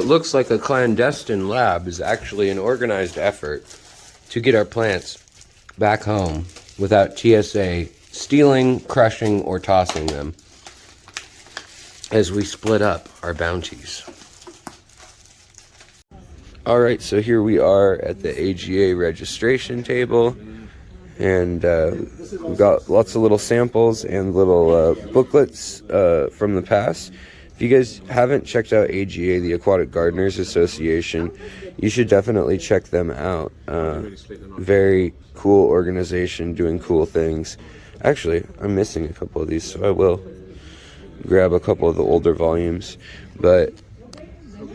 what looks like a clandestine lab is actually an organized effort to get our plants back home without TSA stealing, crushing, or tossing them as we split up our bounties. All right, so here we are at the AGA registration table, and we've got lots of little samples and little booklets from the past. If you guys haven't checked out AGA, the Aquatic Gardeners Association, you should definitely check them out. Very cool organization doing cool things. Actually, I'm missing a couple of these, so I will grab a couple of the older volumes. But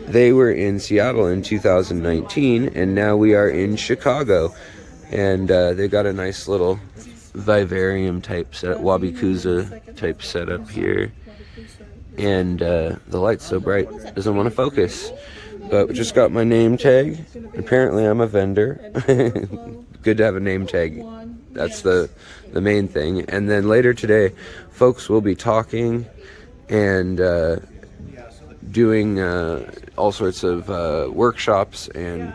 they were in Seattle in 2019, and now we are in Chicago. And they got a nice little vivarium type set, Wabi Kusa type setup here. And the light's so bright, it doesn't want to focus. But we just got my name tag. Apparently I'm a vendor. Good to have a name tag. That's the main thing. And then later today, folks will be talking and doing all sorts of workshops and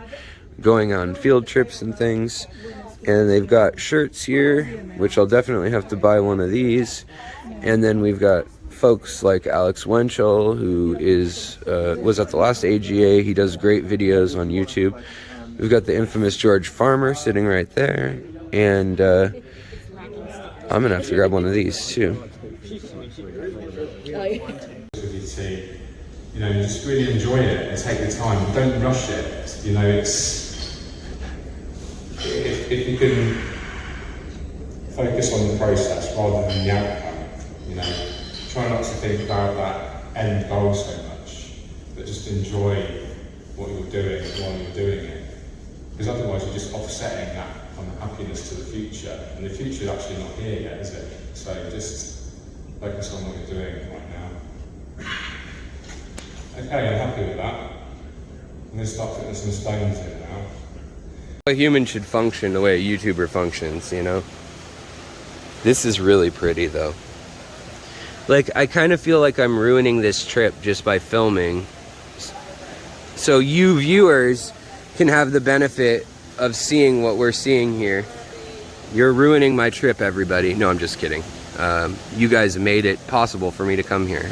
going on field trips and things. And they've got shirts here, which I'll definitely have to buy one of these. And then we've got folks like Alex Wenchel, who was at the last AGA. He does great videos on YouTube. We've got the infamous George Farmer sitting right there. And I'm going to have to grab one of these too. You know, just really enjoy it and take the time. Don't rush it. You know, if you can focus on the process rather than the outcome, you know, try not to think about that end goal so much, but just enjoy what you're doing while you're doing it. Because otherwise you're just offsetting that unhappiness to the future, and the future is actually not here yet, is it? So just focus on what you're doing right now. Okay, I'm happy with that. I'm going to start putting some stones in now. A human should function the way a YouTuber functions, you know? This is really pretty, though. Like, I kind of feel like I'm ruining this trip just by filming. So you viewers can have the benefit of seeing what we're seeing here. You're ruining my trip, everybody. No, I'm just kidding. You guys made it possible for me to come here.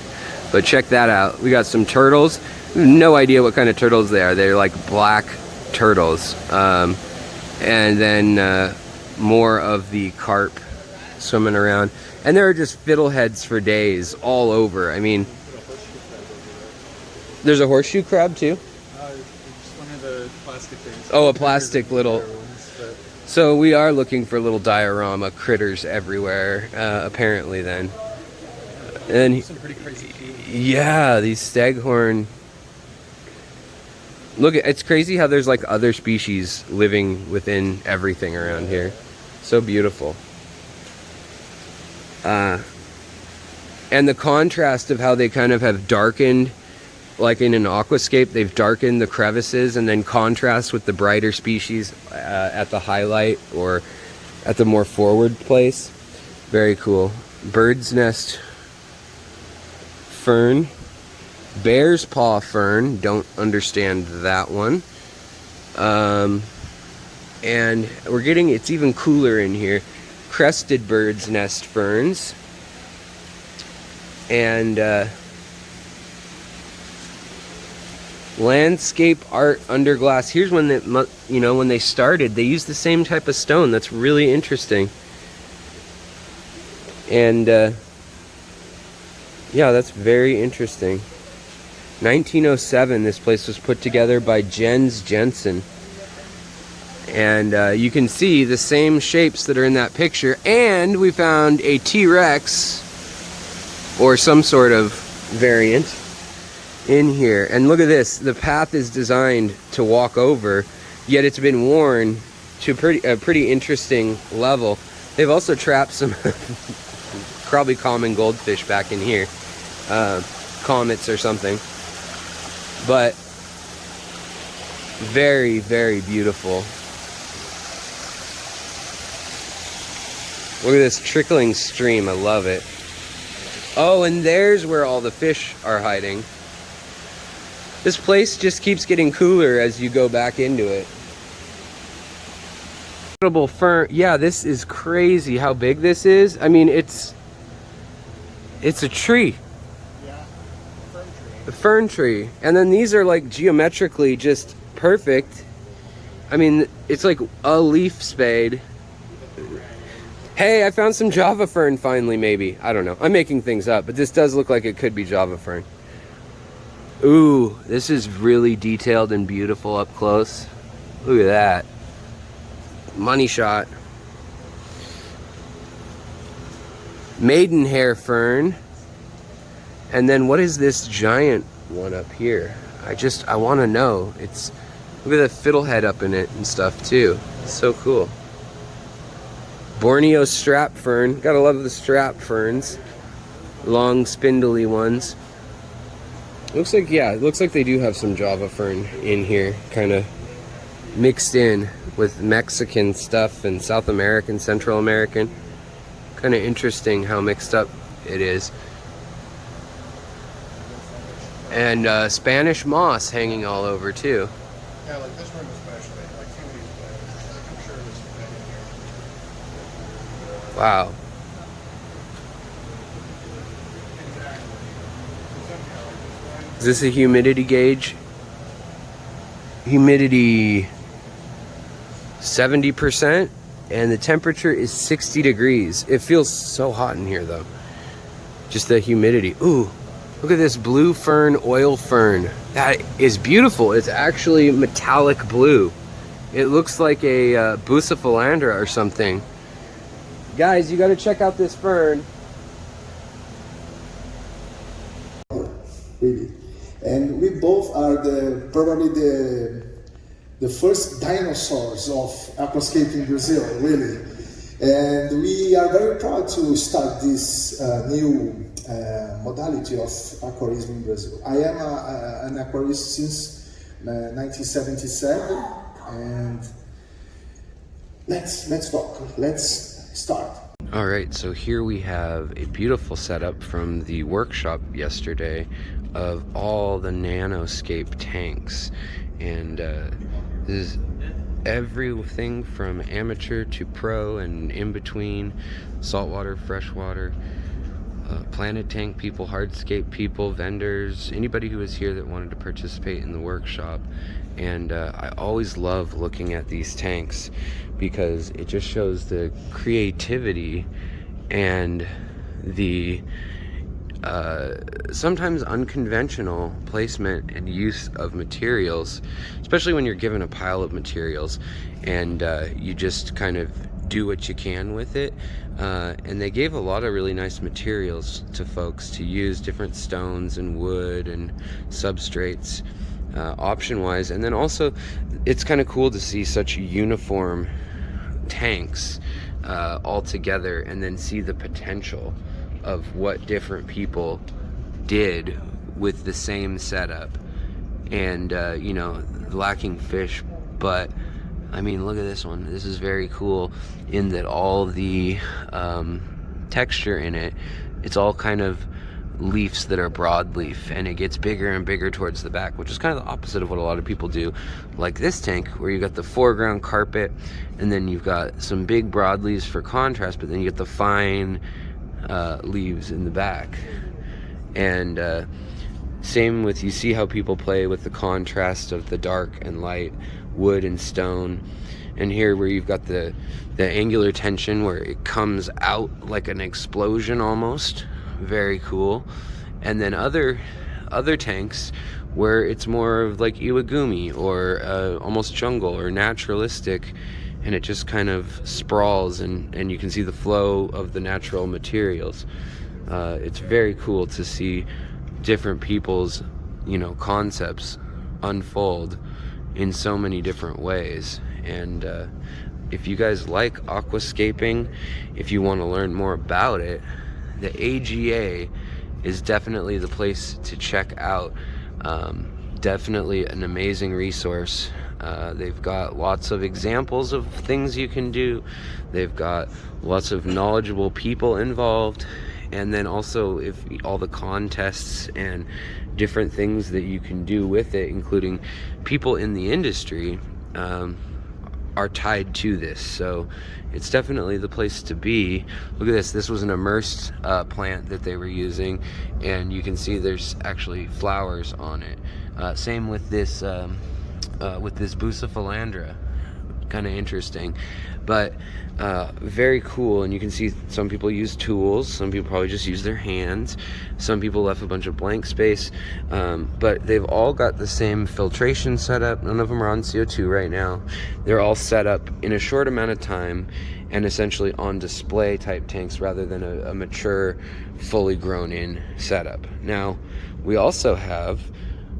But check that out. We got some turtles. No idea what kind of turtles they are. They're like black turtles. And then more of the carp swimming around. And there are just fiddleheads for days all over. I mean, there's a horseshoe crab too? Just one of the plastic things. Oh, a plastic little. So we are looking for little diorama critters everywhere, apparently then. And some pretty crazy food. Yeah, these staghorn. Look, it's crazy how there's like other species living within everything around here. So beautiful. And the contrast of how they kind of have darkened, like in an aquascape, they've darkened the crevices and then contrast with the brighter species at the highlight or at the more forward place. Very cool. Bird's nest fern. Bear's paw fern. Don't understand that one. And we're getting, it's even cooler in here. Crested bird's nest ferns. And landscape art under glass. Here's one that, you know, when they started, they used the same type of stone. That's really interesting. And yeah, that's very interesting. 1907, this place was put together by Jens Jensen. And you can see the same shapes that are in that picture. And we found a T-Rex or some sort of variant in here. And look at this. The path is designed to walk over, yet it's been worn to a pretty interesting level. They've also trapped some probably common goldfish back in here. Comets or something. But very, very beautiful. Look at this trickling stream. I love it. Oh, and there's where all the fish are hiding. This place just keeps getting cooler as you go back into it. Incredible fern. Yeah, this is crazy how big this is. I mean, it's a tree. Yeah, fern tree. A fern tree. And then these are like geometrically just perfect. I mean, it's like a leaf spade. Hey, I found some Java fern finally, maybe. I don't know. I'm making things up, but this does look like it could be Java fern. Ooh, this is really detailed and beautiful up close. Look at that. Money shot. Maidenhair fern. And then what is this giant one up here? I want to know. It's, look at the fiddlehead up in it and stuff too. It's so cool. Borneo strap fern. Gotta love the strap ferns. Long spindly ones. Looks like, yeah, it looks like they do have some Java fern in here, kind of mixed in with Mexican stuff and South American, Central American. Kind of interesting how mixed up it is. And Spanish moss hanging all over too. Yeah, like this room especially. Like some of these places. I'm sure there's some in here. Wow. Is this a humidity gauge? Humidity 70%, and the temperature is 60 degrees. It feels so hot in here though. Just the humidity. Ooh, look at this blue fern, oil fern. That is beautiful. It's actually metallic blue. It looks like a Bucephalandra or something. Guys, you gotta check out this fern. Really. And we both are probably the first dinosaurs of aquascaping Brazil, really. And we are very proud to start this new modality of aquarism in Brazil. I am an aquarist since 1977, and let's talk. Let's start. All right, so here we have a beautiful setup from the workshop yesterday of all the nanoscape tanks, and this is everything from amateur to pro and in between, saltwater, freshwater, planted tank people, hardscape people, vendors, anybody who was here that wanted to participate in the workshop. And I always love looking at these tanks because it just shows the creativity and the sometimes unconventional placement and use of materials, especially when you're given a pile of materials and you just kind of do what you can with it. And they gave a lot of really nice materials to folks to use, different stones and wood and substrates, option wise. And then also it's kind of cool to see such uniform tanks all together, and then see the potential of what different people did with the same setup. And you know, lacking fish, but I mean, look at this one. This is very cool in that all the texture in it, it's all kind of leaves that are broadleaf, and it gets bigger and bigger towards the back, which is kind of the opposite of what a lot of people do, like this tank where you got the foreground carpet and then you've got some big broadleaves for contrast, but then you get the fine leaves in the back. And same with, you see how people play with the contrast of the dark and light, wood and stone. And here where you've got the angular tension where it comes out like an explosion almost, very cool. And then other tanks where it's more of like Iwagumi or almost jungle or naturalistic, and it just kind of sprawls, and you can see the flow of the natural materials. It's very cool to see different people's, you know, concepts unfold in so many different ways. And if you guys like aquascaping, if you want to learn more about it, the AGA is definitely the place to check out. Definitely an amazing resource. They've got lots of examples of things you can do. They've got lots of knowledgeable people involved, and then also if all the contests and different things that you can do with it, including people in the industry, are tied to this. So it's definitely the place to be. Look at this. This was an immersed plant that they were using, and you can see there's actually flowers on it. Same with this Bucephalandra. Kind of interesting, but very cool. And you can see some people use tools, some people probably just use their hands, some people left a bunch of blank space, but they've all got the same filtration setup. None of them are on CO2 right now. They're all set up in a short amount of time and essentially on display type tanks rather than a mature, fully grown in setup. Now we also have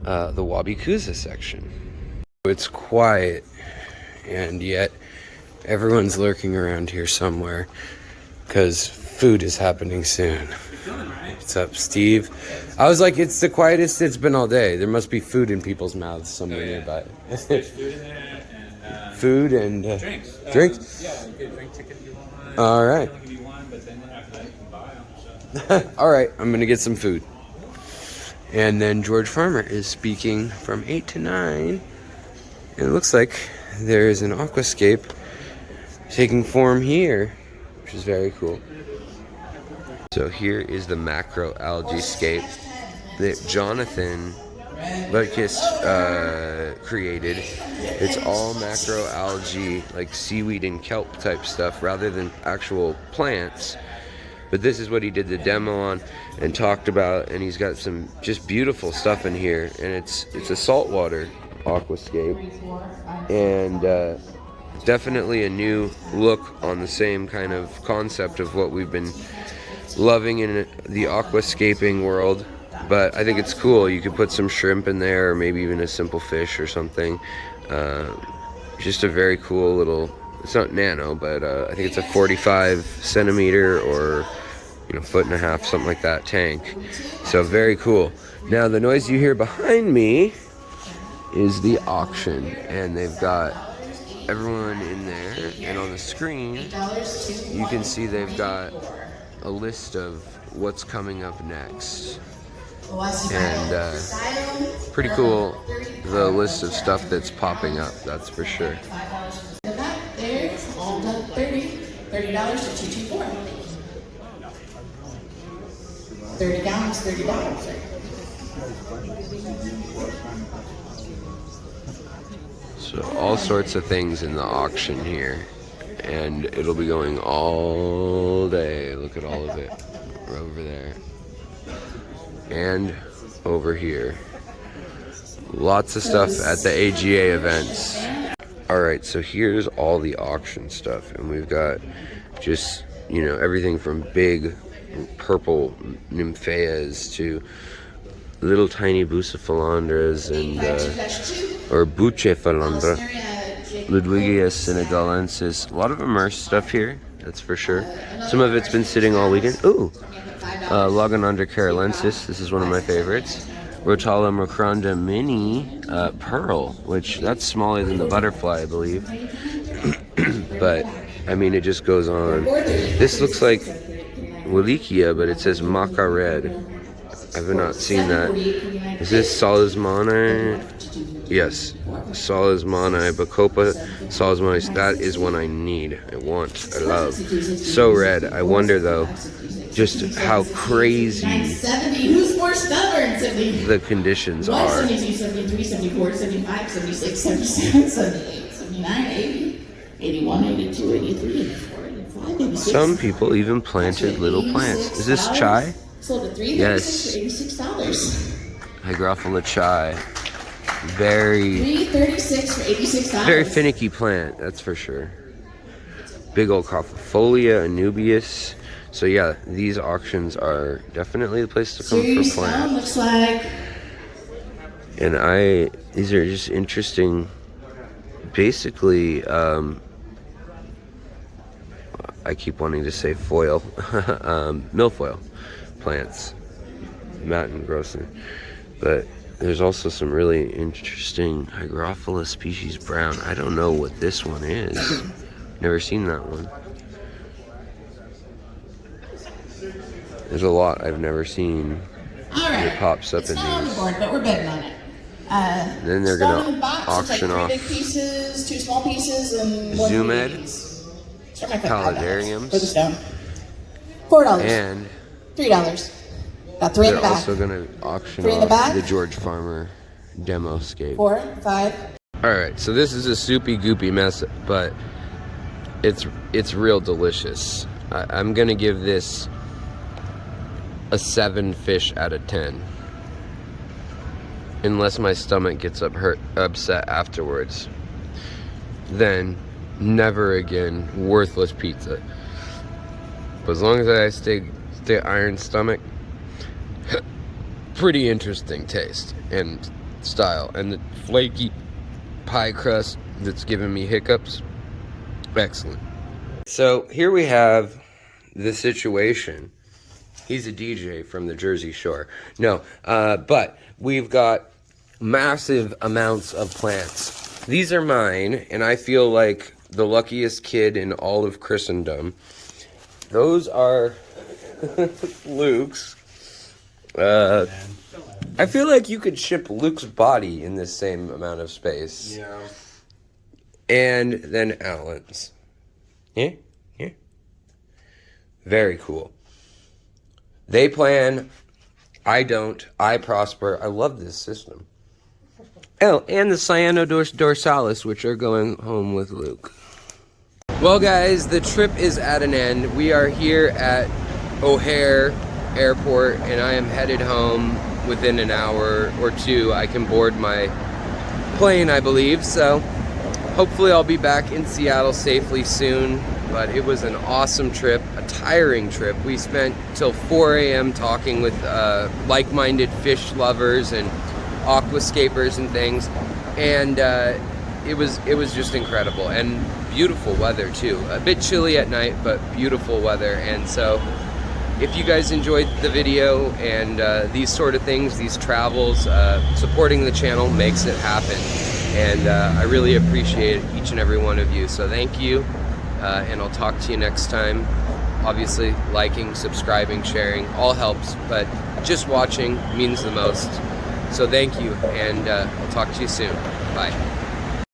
the Wabi Kusa section. It's quiet, and yet everyone's lurking around here somewhere because food is happening soon. What's up, Steve? I was like, it's the quietest it's been all day. There must be food in people's mouths somewhere nearby. There's food in there and food and drinks. Drinks? Yeah, you get a drink ticket if you want. All right. I'll give you one, but then after that you can buy them. So. All right, I'm gonna get some food. And then George Farmer is speaking from 8 to 9. And it looks like there is an aquascape taking form here, which is very cool. So here is the macro algae scape that Jonathan Butkus created. It's all macro algae, like seaweed and kelp type stuff rather than actual plants. But this is what he did the demo on and talked about, and he's got some just beautiful stuff in here. And it's a saltwater aquascape, and definitely a new look on the same kind of concept of what we've been loving in the aquascaping world. But I think it's cool. You could put some shrimp in there, or maybe even a simple fish or something. Just a very cool little, it's not nano, but I think it's a 45 centimeter or 1.5 foot, something like that, tank. So very cool. Now the noise you hear behind me is the auction, and they've got everyone in there, and on the screen you can see they've got a list of what's coming up next, and pretty cool, the list of stuff that's popping up, that's for sure. There's all done $30 to 224. 30 gallons, $30. So all sorts of things in the auction here, and it'll be going all day. Look at all of it over there and over here. Lots of stuff at the AGA events. Alright, so here's all the auction stuff, and we've got just, everything from big purple nymphaeas to little tiny Bucephalandras and or Bucephalandra, Ludwigia senegalensis. A lot of immersed stuff here, that's for sure. Some of it's been sitting all weekend. Ooh, Logonandra carolensis. This is one of my favorites. Rotala macronda mini pearl, which that's smaller than the butterfly, I believe. But I mean, it just goes on. This looks like Wallachia, but it says maca red. I've not seen that. Is this Solismana? Yes, Solismana, Bacopa, Solismana. That is one I need, I want, I love. So red. I wonder though, just how crazy 70. Who's more stubborn? 70. the conditions are. 72, 73, 74, 75, 76, 77, 78, 79, 80, 81, 82, 83, 84, 85, 86. Some people even planted little plants. Is this chai? Sold at $336 Yes. for $86. Hygrophila chai. Very $336 for $86. very finicky plant, that's for sure. Big old Cophifolia, Anubias. So yeah, these auctions are definitely the place to come for plants. Looks like. And these are just interesting. Basically, I keep wanting to say foil, milfoil plants, Matt and Grossman. But there's also some really interesting Hygrophila species brown. I don't know what this one is. Never seen that one. There's a lot I've never seen. All right. It pops up it's in not on the these. board, but we're betting on it. Then they're stone gonna in the box, auction it's like 3 off big pieces, 2 small pieces, and 1 Zoom medium Ed, piece. Start my $5. Terrariums, Put this down. $4. and $3. Got 3 in they're the back. also gonna auction 3 in the off back. the George Farmer demo scape. 4, 5. Alright, so this is a soupy goopy mess, but it's real delicious. I'm gonna give this a 7 fish out of 10. Unless my stomach gets upset afterwards. Then never again, worthless pizza. But as long as I stay iron stomach, pretty interesting taste and style. And the flaky pie crust that's giving me hiccups, excellent. So here we have the situation. He's a DJ from the Jersey Shore. No, but we've got massive amounts of plants. These are mine, and I feel like the luckiest kid in all of Christendom. Those are Luke's. I feel like you could ship Luke's body in this same amount of space. Yeah. And then Alan's. Yeah? Yeah. Very cool. They plan. I don't. I prosper. I love this system. Oh, and the Cyanodorus dorsalis, which are going home with Luke. Well, guys, the trip is at an end. We are here at O'Hare Airport, and I am headed home within an hour or 2. I can board my plane, I believe. So hopefully I'll be back in Seattle safely soon. But it was an awesome trip, a tiring trip. We spent till 4 a.m. talking with like-minded fish lovers and aquascapers and things, and it was just incredible, and beautiful weather too. A bit chilly at night, but beautiful weather. And so if you guys enjoyed the video and these sort of things, these travels, supporting the channel makes it happen, and I really appreciate each and every one of you. So thank you. And I'll talk to you next time. Obviously, liking, subscribing, sharing, all helps, but just watching means the most. So thank you, and I'll talk to you soon. Bye.